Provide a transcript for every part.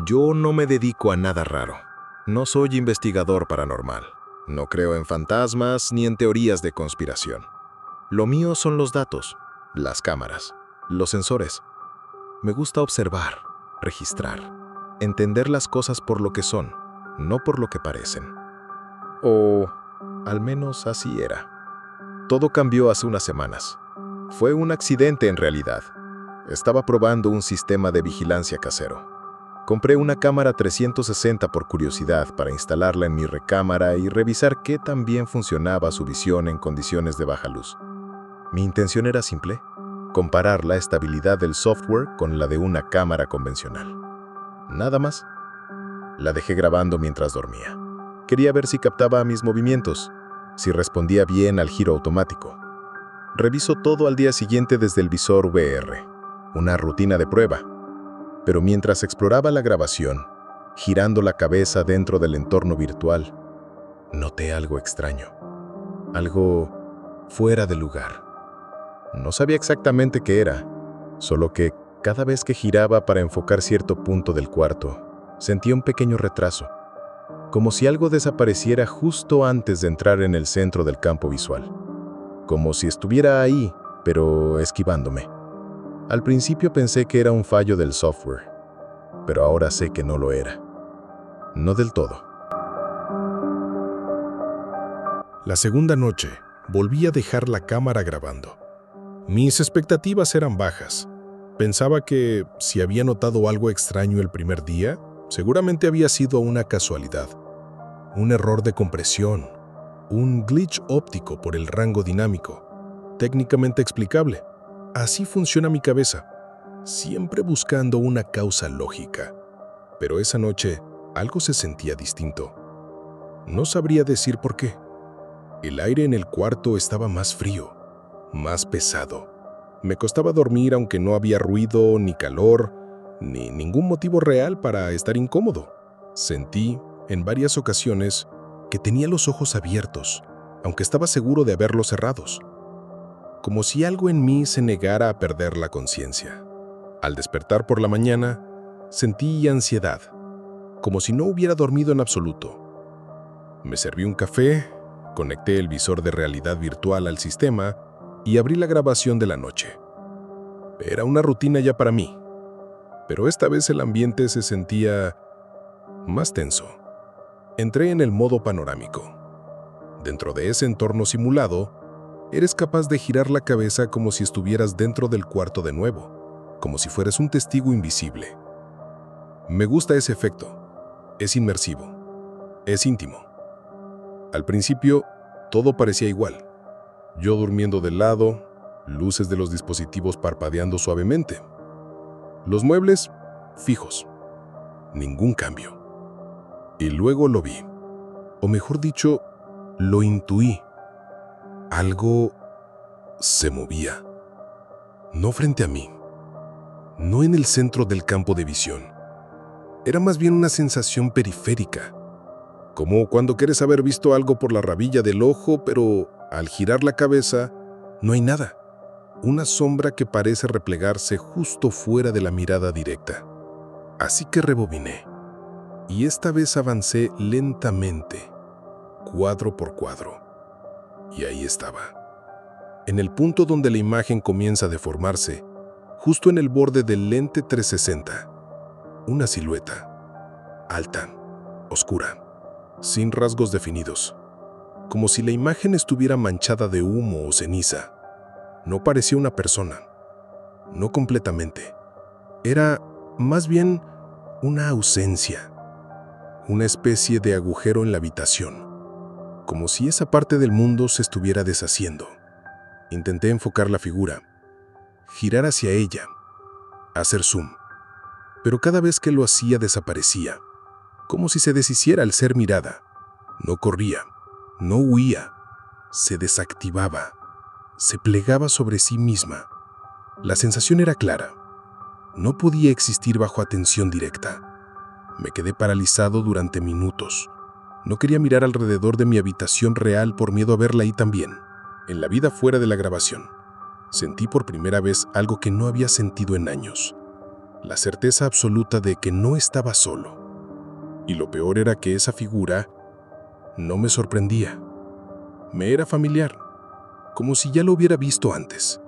Yo no me dedico a nada raro. No soy investigador paranormal. No creo en fantasmas ni en teorías de conspiración. Lo mío son los datos, las cámaras, los sensores. Me gusta observar, registrar, entender las cosas por lo que son, no por lo que parecen. O al menos así era. Todo cambió hace unas semanas. Fue un accidente en realidad. Estaba probando un sistema de vigilancia casero. Compré una cámara 360 por curiosidad para instalarla en mi recámara y revisar qué tan bien funcionaba su visión en condiciones de baja luz. Mi intención era simple: comparar la estabilidad del software con la de una cámara convencional. Nada más. La dejé grabando mientras dormía. Quería ver si captaba mis movimientos, si respondía bien al giro automático. Reviso todo al día siguiente desde el visor VR, una rutina de prueba. Pero mientras exploraba la grabación, girando la cabeza dentro del entorno virtual, noté algo extraño, algo fuera de lugar. No sabía exactamente qué era, solo que cada vez que giraba para enfocar cierto punto del cuarto, sentía un pequeño retraso, como si algo desapareciera justo antes de entrar en el centro del campo visual, como si estuviera ahí, pero esquivándome. Al principio pensé que era un fallo del software, pero ahora sé que no lo era. No del todo. La segunda noche, volví a dejar la cámara grabando. Mis expectativas eran bajas. Pensaba que si había notado algo extraño el primer día, seguramente había sido una casualidad. Un error de compresión, un glitch óptico por el rango dinámico, técnicamente explicable. Así funciona mi cabeza, siempre buscando una causa lógica. Pero esa noche, algo se sentía distinto. No sabría decir por qué. El aire en el cuarto estaba más frío, más pesado. Me costaba dormir aunque no había ruido, ni calor, ni ningún motivo real para estar incómodo. Sentí, en varias ocasiones, que tenía los ojos abiertos, aunque estaba seguro de haberlos cerrados. Como si algo en mí se negara a perder la conciencia. Al despertar por la mañana, sentí ansiedad, como si no hubiera dormido en absoluto. Me serví un café, conecté el visor de realidad virtual al sistema y abrí la grabación de la noche. Era una rutina ya para mí, pero esta vez el ambiente se sentía más tenso. Entré en el modo panorámico. Dentro de ese entorno simulado, eres capaz de girar la cabeza como si estuvieras dentro del cuarto de nuevo, como si fueras un testigo invisible. Me gusta ese efecto. Es inmersivo. Es íntimo. Al principio, todo parecía igual. Yo durmiendo de lado, luces de los dispositivos parpadeando suavemente. Los muebles, fijos. Ningún cambio. Y luego lo vi. O mejor dicho, lo intuí. Algo se movía. No frente a mí. No en el centro del campo de visión. Era más bien una sensación periférica. Como cuando quieres haber visto algo por la rabilla del ojo, pero al girar la cabeza, no hay nada. Una sombra que parece replegarse justo fuera de la mirada directa. Así que rebobiné. Y esta vez avancé lentamente, cuadro por cuadro. Y ahí estaba. En el punto donde la imagen comienza a deformarse, justo en el borde del lente 360, una silueta, alta, oscura, sin rasgos definidos, como si la imagen estuviera manchada de humo o ceniza. No parecía una persona, no completamente. Era más bien una ausencia, una especie de agujero en la habitación, como si esa parte del mundo se estuviera deshaciendo. Intenté enfocar la figura, girar hacia ella, hacer zoom, pero cada vez que lo hacía desaparecía, como si se deshiciera al ser mirada. No corría, no huía, se desactivaba, se plegaba sobre sí misma. La sensación era clara. No podía existir bajo atención directa. Me quedé paralizado durante minutos. No quería mirar alrededor de mi habitación real por miedo a verla ahí también. En la vida fuera de la grabación, sentí por primera vez algo que no había sentido en años. la certeza absoluta de que no estaba solo. Y lo peor era que esa figura no me sorprendía. Me era familiar, como si ya lo hubiera visto antes,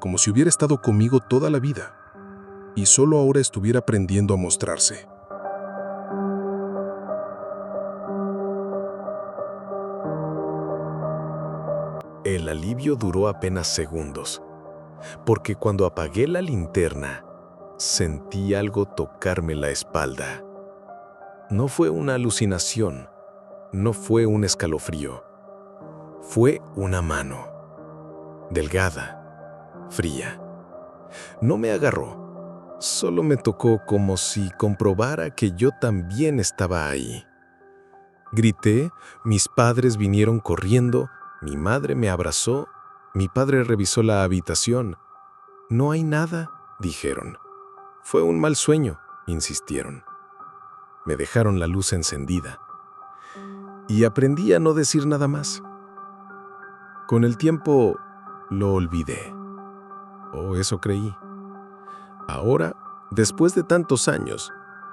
como si hubiera estado conmigo toda la vida y solo ahora estuviera aprendiendo a mostrarse. El alivio duró apenas segundos, porque cuando apagué la linterna, sentí algo tocarme la espalda. No fue una alucinación, no fue un escalofrío. Fue una mano, delgada, fría. No me agarró, solo me tocó como si comprobara que yo también estaba ahí. Grité, mis padres vinieron corriendo, mi madre me abrazó, mi padre revisó la habitación. «No hay nada», dijeron. «Fue un mal sueño», insistieron. Me dejaron la luz encendida y aprendí a no decir nada más. Con el tiempo lo olvidé, o eso creí. Ahora, después de tantos años,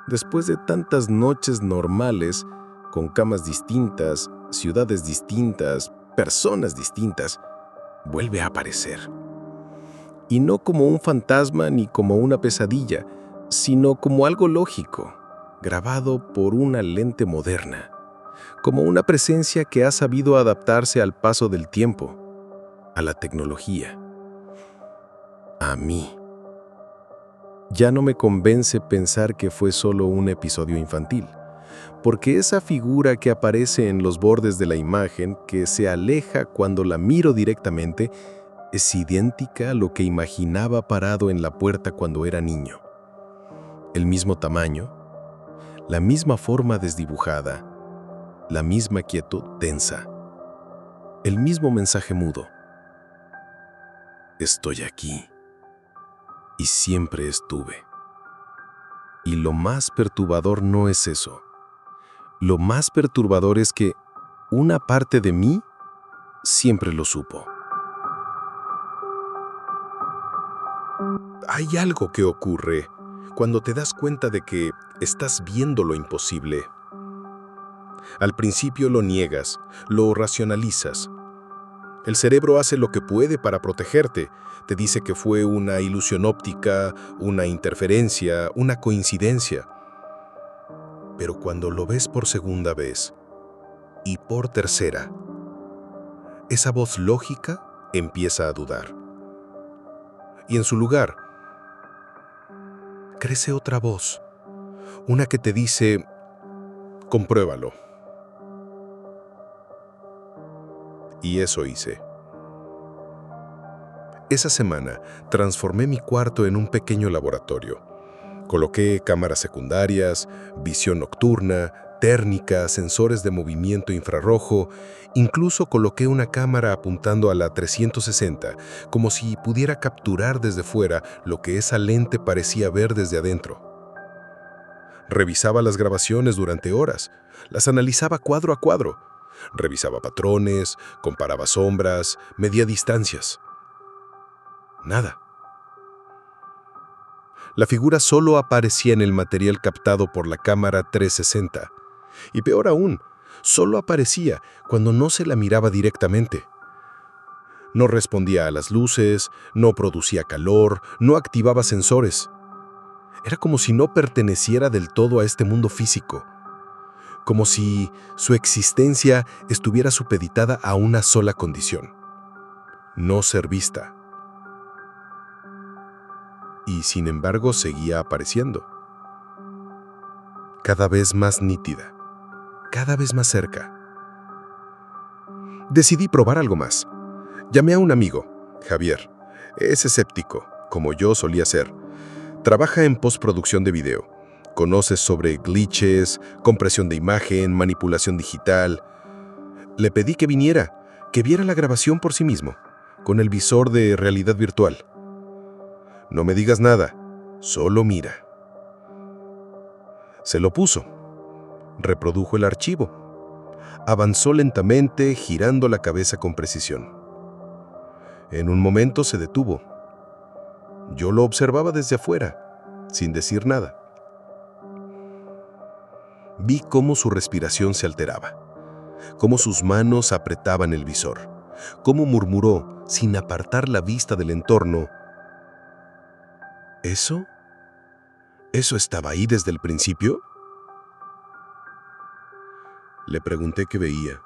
después de tantas noches normales, con camas distintas, ciudades distintas, personas distintas, vuelve a aparecer. Y no como un fantasma ni como una pesadilla, sino como algo lógico, grabado por una lente moderna, como una presencia que ha sabido adaptarse al paso del tiempo, a la tecnología, a mí. Ya no me convence pensar que fue solo un episodio infantil, porque esa figura que aparece en los bordes de la imagen, que se aleja cuando la miro directamente, es idéntica a lo que imaginaba parado en la puerta cuando era niño. El mismo tamaño, la misma forma desdibujada, la misma quietud tensa, el mismo mensaje mudo. Estoy aquí. Y siempre estuve. Y lo más perturbador no es eso. Lo más perturbador es que una parte de mí siempre lo supo. Hay algo que ocurre cuando te das cuenta de que estás viendo lo imposible. Al principio lo niegas, lo racionalizas. El cerebro hace lo que puede para protegerte. Te dice que fue una ilusión óptica, una interferencia, una coincidencia. Pero cuando lo ves por segunda vez y por tercera, esa voz lógica empieza a dudar. Y en su lugar, crece otra voz, una que te dice, compruébalo. Y eso hice. Esa semana transformé mi cuarto en un pequeño laboratorio. Coloqué cámaras secundarias, visión nocturna, térmica, sensores de movimiento infrarrojo, incluso coloqué una cámara apuntando a la 360, como si pudiera capturar desde fuera lo que esa lente parecía ver desde adentro. Revisaba las grabaciones durante horas, las analizaba cuadro a cuadro, revisaba patrones, comparaba sombras, medía distancias. Nada. La figura solo aparecía en el material captado por la cámara 360. Y peor aún, solo aparecía cuando no se la miraba directamente. No respondía a las luces, no producía calor, no activaba sensores. Era como si no perteneciera del todo a este mundo físico. Como si su existencia estuviera supeditada a una sola condición: no ser vista. Y sin embargo seguía apareciendo. Cada vez más nítida, cada vez más cerca. Decidí probar algo más. Llamé a un amigo, Javier. Es escéptico, como yo solía ser. Trabaja en postproducción de video. Conoce sobre glitches, compresión de imagen, manipulación digital. Le pedí que viniera, que viera la grabación por sí mismo, con el visor de realidad virtual. No me digas nada, solo mira. Se lo puso. Reprodujo el archivo. Avanzó lentamente, girando la cabeza con precisión. En un momento se detuvo. Yo lo observaba desde afuera, sin decir nada. Vi cómo su respiración se alteraba, cómo sus manos apretaban el visor, cómo murmuró, sin apartar la vista del entorno: ¿Eso estaba ahí desde el principio? Le pregunté qué veía.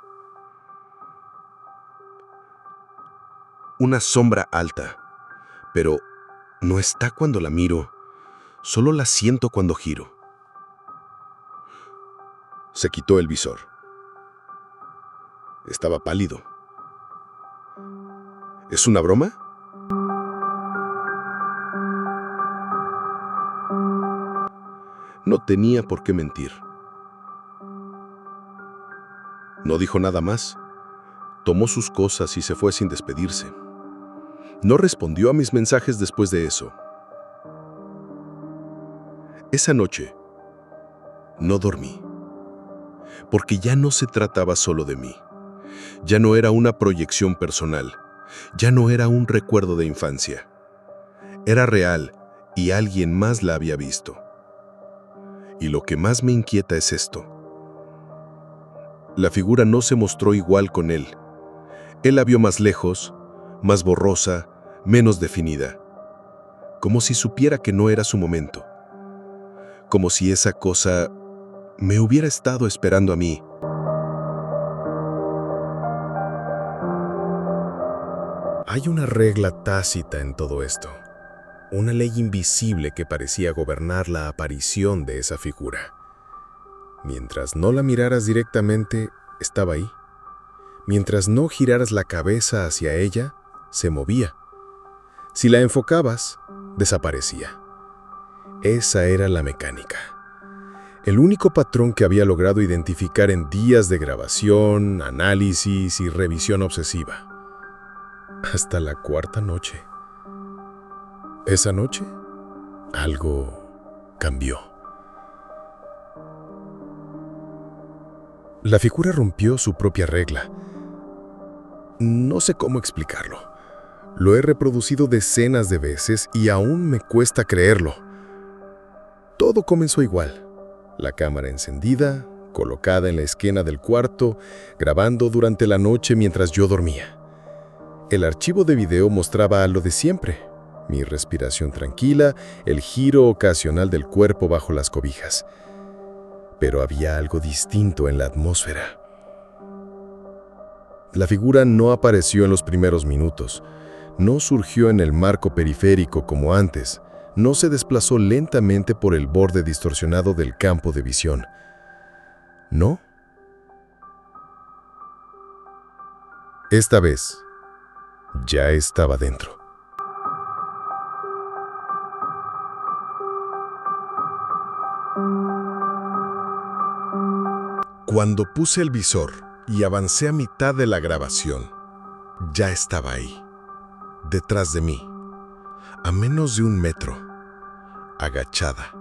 Una sombra alta, pero no está cuando la miro, solo la siento cuando giro. Se quitó el visor. Estaba pálido. ¿Es una broma? No tenía por qué mentir. No dijo nada más. Tomó sus cosas y se fue sin despedirse. No respondió a mis mensajes después de eso. Esa noche no dormí, porque ya no se trataba solo de mí. Ya no era una proyección personal, ya no era un recuerdo de infancia. Era real y alguien más la había visto. Y lo que más me inquieta es esto. La figura no se mostró igual con él. Él la vio más lejos, más borrosa, menos definida. Como si supiera que no era su momento. Como si esa cosa me hubiera estado esperando a mí. Hay una regla tácita en todo esto. Una ley invisible que parecía gobernar la aparición de esa figura. Mientras no la miraras directamente, estaba ahí. Mientras no giraras la cabeza hacia ella, se movía. Si la enfocabas, desaparecía. Esa era la mecánica. El único patrón que había logrado identificar en días de grabación, análisis y revisión obsesiva. Hasta la cuarta noche. Esa noche, algo cambió. La figura rompió su propia regla. No sé cómo explicarlo. Lo he reproducido decenas de veces y aún me cuesta creerlo. Todo comenzó igual. La cámara encendida, colocada en la esquina del cuarto, grabando durante la noche mientras yo dormía. El archivo de video mostraba lo de siempre. Mi respiración tranquila, el giro ocasional del cuerpo bajo las cobijas. Pero había algo distinto en la atmósfera. La figura no apareció en los primeros minutos. No surgió en el marco periférico como antes. No se desplazó lentamente por el borde distorsionado del campo de visión. ¿No? Esta vez, ya estaba dentro. Cuando puse el visor y avancé a mitad de la grabación, ya estaba ahí, detrás de mí, a menos de 1 metro, agachada,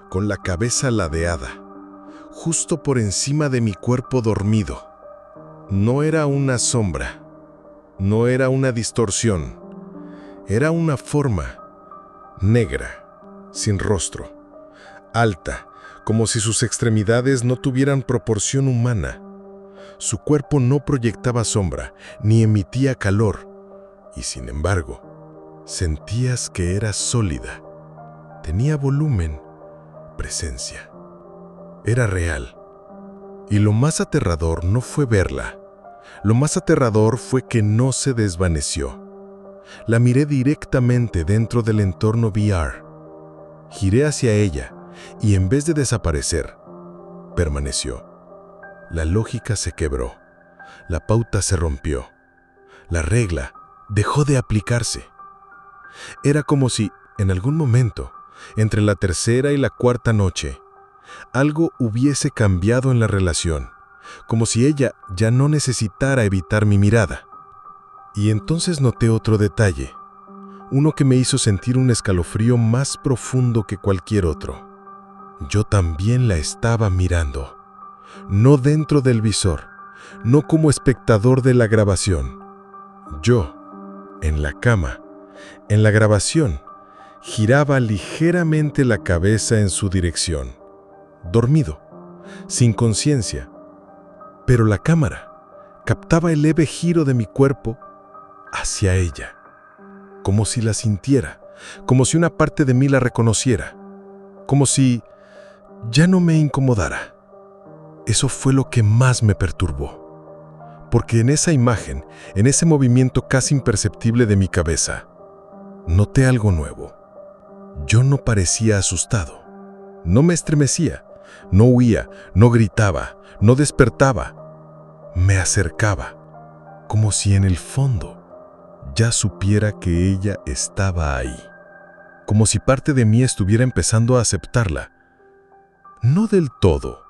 con la cabeza ladeada, justo por encima de mi cuerpo dormido. No era una sombra, no era una distorsión, era una forma negra, sin rostro, alta, como si sus extremidades no tuvieran proporción humana. Su cuerpo no proyectaba sombra, ni emitía calor, y sin embargo, sentías que era sólida. Tenía volumen, presencia. Era real. Y lo más aterrador no fue verla. Lo más aterrador fue que no se desvaneció. La miré directamente dentro del entorno VR. Giré hacia ella, y en vez de desaparecer, permaneció. La lógica se quebró. La pauta se rompió. La regla dejó de aplicarse. Era como si, en algún momento, entre la tercera y la cuarta noche, algo hubiese cambiado en la relación, como si ella ya no necesitara evitar mi mirada. Y entonces noté otro detalle, uno que me hizo sentir un escalofrío más profundo que cualquier otro. Yo también la estaba mirando, no dentro del visor, no como espectador de la grabación. Yo, en la cama, en la grabación, giraba ligeramente la cabeza en su dirección, dormido, sin conciencia, pero la cámara captaba el leve giro de mi cuerpo hacia ella, como si la sintiera, como si una parte de mí la reconociera, como si ya no me incomodara. Eso fue lo que más me perturbó, porque en esa imagen, en ese movimiento casi imperceptible de mi cabeza, noté algo nuevo. Yo no parecía asustado, no me estremecía, no huía, no gritaba, no despertaba. Me acercaba, como si en el fondo ya supiera que ella estaba ahí, como si parte de mí estuviera empezando a aceptarla. No del todo.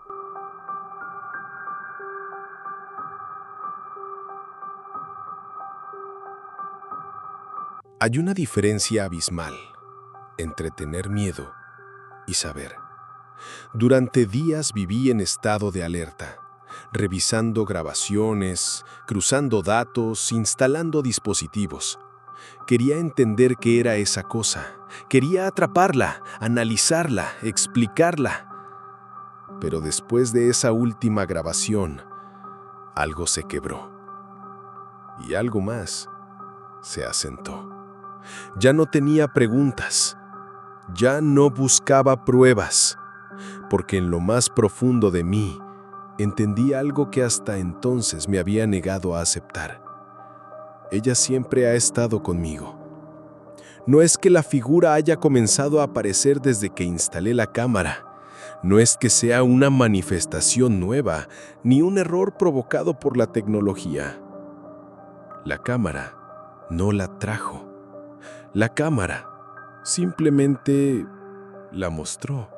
Hay una diferencia abismal entre tener miedo y saber. Durante días viví en estado de alerta, revisando grabaciones, cruzando datos, instalando dispositivos. Quería entender qué era esa cosa. Quería atraparla, analizarla, explicarla. Pero después de esa última grabación, algo se quebró. Y algo más se asentó. Ya no tenía preguntas. Ya no buscaba pruebas. Porque en lo más profundo de mí, entendí algo que hasta entonces me había negado a aceptar. Ella siempre ha estado conmigo. No es que la figura haya comenzado a aparecer desde que instalé la cámara. No es que sea una manifestación nueva, ni un error provocado por la tecnología. La cámara no la trajo. La cámara simplemente la mostró.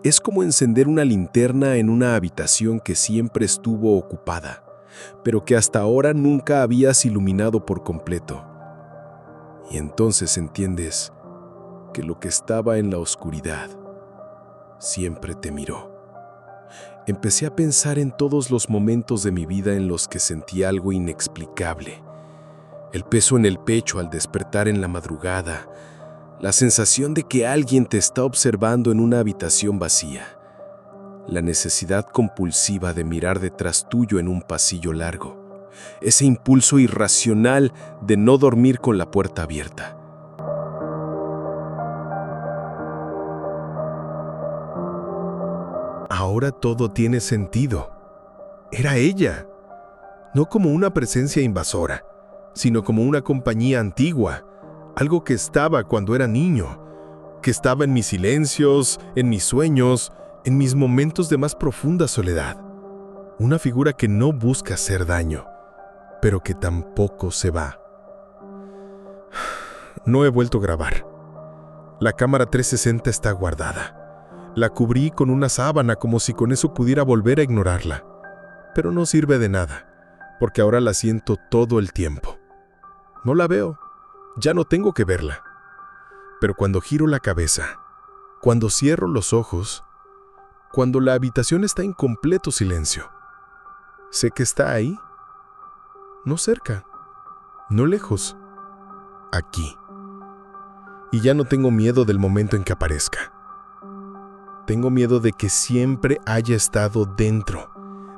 Es como encender una linterna en una habitación que siempre estuvo ocupada, pero que hasta ahora nunca habías iluminado por completo. Y entonces entiendes que lo que estaba en la oscuridad siempre te miró. Empecé a pensar en todos los momentos de mi vida en los que sentí algo inexplicable. El peso en el pecho al despertar en la madrugada, la sensación de que alguien te está observando en una habitación vacía, la necesidad compulsiva de mirar detrás tuyo en un pasillo largo, ese impulso irracional de no dormir con la puerta abierta. Ahora todo tiene sentido. Era ella, no como una presencia invasora, sino como una compañía antigua, algo que estaba cuando era niño, que estaba en mis silencios, en mis sueños, en mis momentos de más profunda soledad. Una figura que no busca hacer daño, pero que tampoco se va. No he vuelto a grabar. La cámara 360 está guardada. La cubrí con una sábana como si con eso pudiera volver a ignorarla. Pero no sirve de nada, porque ahora la siento todo el tiempo. No la veo. Ya no tengo que verla. Pero cuando giro la cabeza, cuando cierro los ojos, cuando la habitación está en completo silencio, sé que está ahí. No cerca, no lejos, aquí. Y ya no tengo miedo del momento en que aparezca. Tengo miedo de que siempre haya estado dentro,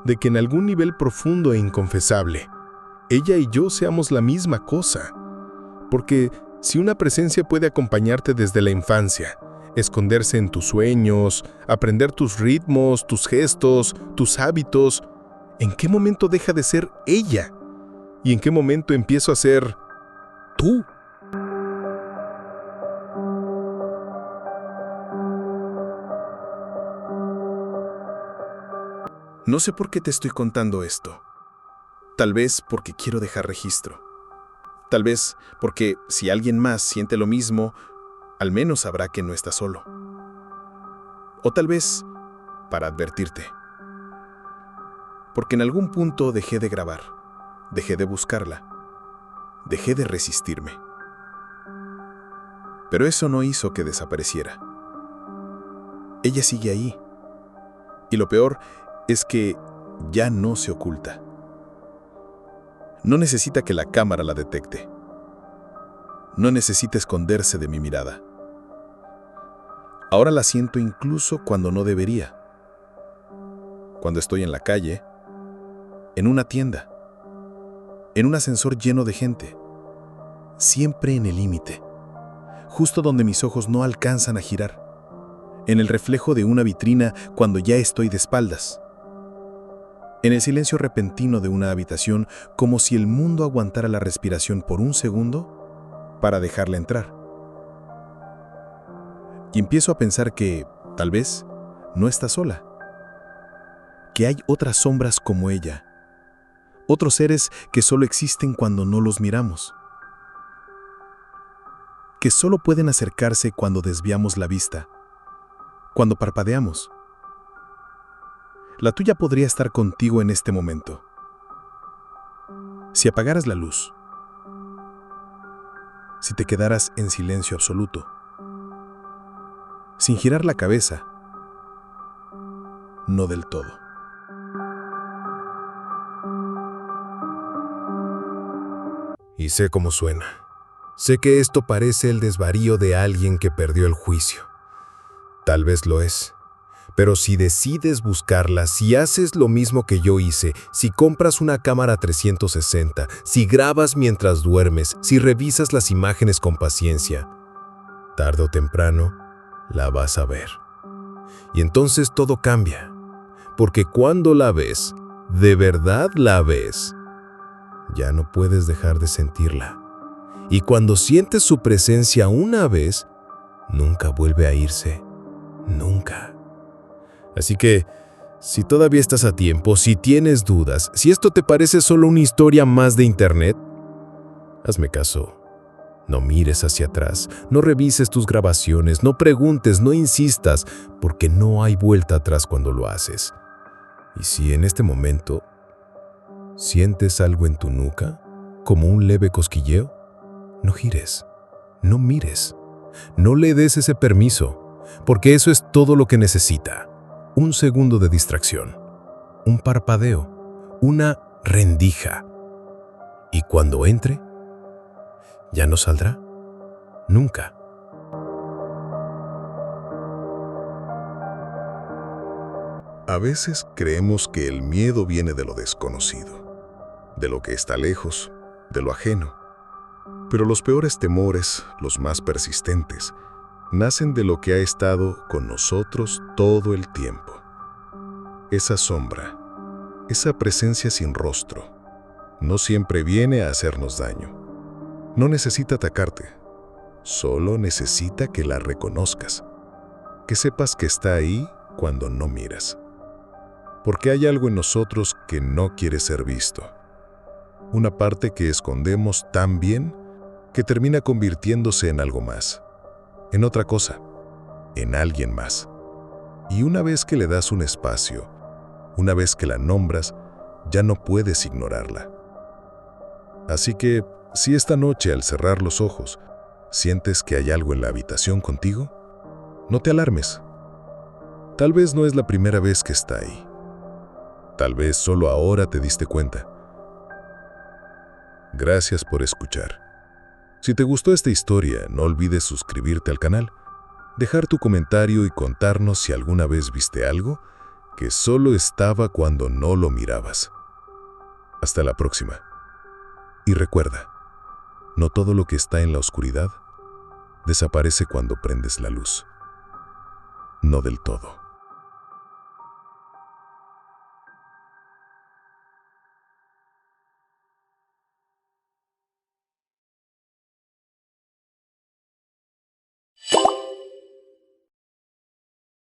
de que en algún nivel profundo e inconfesable, ella y yo seamos la misma cosa. Porque si una presencia puede acompañarte desde la infancia, esconderse en tus sueños, aprender tus ritmos, tus gestos, tus hábitos, ¿en qué momento deja de ser ella? ¿Y en qué momento empiezo a ser tú? No sé por qué te estoy contando esto. Tal vez porque quiero dejar registro. Tal vez porque si alguien más siente lo mismo, al menos sabrá que no está solo. O tal vez para advertirte. Porque en algún punto dejé de grabar, dejé de buscarla, dejé de resistirme. Pero eso no hizo que desapareciera. Ella sigue ahí. Y lo peor es que ya no se oculta. No necesita que la cámara la detecte. No necesita esconderse de mi mirada. Ahora la siento incluso cuando no debería. Cuando estoy en la calle, en una tienda, en un ascensor lleno de gente, siempre en el límite, justo donde mis ojos no alcanzan a girar, en el reflejo de una vitrina cuando ya estoy de espaldas, en el silencio repentino de una habitación, como si el mundo aguantara la respiración por un segundo para dejarla entrar. Y empiezo a pensar que, tal vez, no está sola, que hay otras sombras como ella, otros seres que solo existen cuando no los miramos, que solo pueden acercarse cuando desviamos la vista, cuando parpadeamos. La tuya podría estar contigo en este momento. Si apagaras la luz, si te quedaras en silencio absoluto, sin girar la cabeza, no del todo. Y sé cómo suena. Sé que esto parece el desvarío de alguien que perdió el juicio. Tal vez lo es. Pero si decides buscarla, si haces lo mismo que yo hice, si compras una cámara 360, si grabas mientras duermes, si revisas las imágenes con paciencia, tarde o temprano la vas a ver. Y entonces todo cambia. Porque cuando la ves, de verdad la ves, ya no puedes dejar de sentirla. Y cuando sientes su presencia una vez, nunca vuelve a irse. Nunca. Así que, si todavía estás a tiempo, si tienes dudas, si esto te parece solo una historia más de internet, hazme caso. No mires hacia atrás, no revises tus grabaciones, no preguntes, no insistas, porque no hay vuelta atrás cuando lo haces. Y si en este momento sientes algo en tu nuca, como un leve cosquilleo, no gires, no mires, no le des ese permiso, porque eso es todo lo que necesita. Un segundo de distracción, un parpadeo, una rendija. Y cuando entre, ya no saldrá, nunca. A veces creemos que el miedo viene de lo desconocido, de lo que está lejos, de lo ajeno. Pero los peores temores, los más persistentes, nacen de lo que ha estado con nosotros todo el tiempo. Esa sombra, esa presencia sin rostro, no siempre viene a hacernos daño. No necesita atacarte, solo necesita que la reconozcas, que sepas que está ahí cuando no miras. Porque hay algo en nosotros que no quiere ser visto. Una parte que escondemos tan bien que termina convirtiéndose en algo más, en otra cosa, en alguien más. Y una vez que le das un espacio, una vez que la nombras, ya no puedes ignorarla. Así que, si esta noche al cerrar los ojos sientes que hay algo en la habitación contigo, no te alarmes. Tal vez no es la primera vez que está ahí. Tal vez solo ahora te diste cuenta. Gracias por escuchar. Si te gustó esta historia, no olvides suscribirte al canal, dejar tu comentario y contarnos si alguna vez viste algo que solo estaba cuando no lo mirabas. Hasta la próxima. Y recuerda, no todo lo que está en la oscuridad desaparece cuando prendes la luz. No del todo.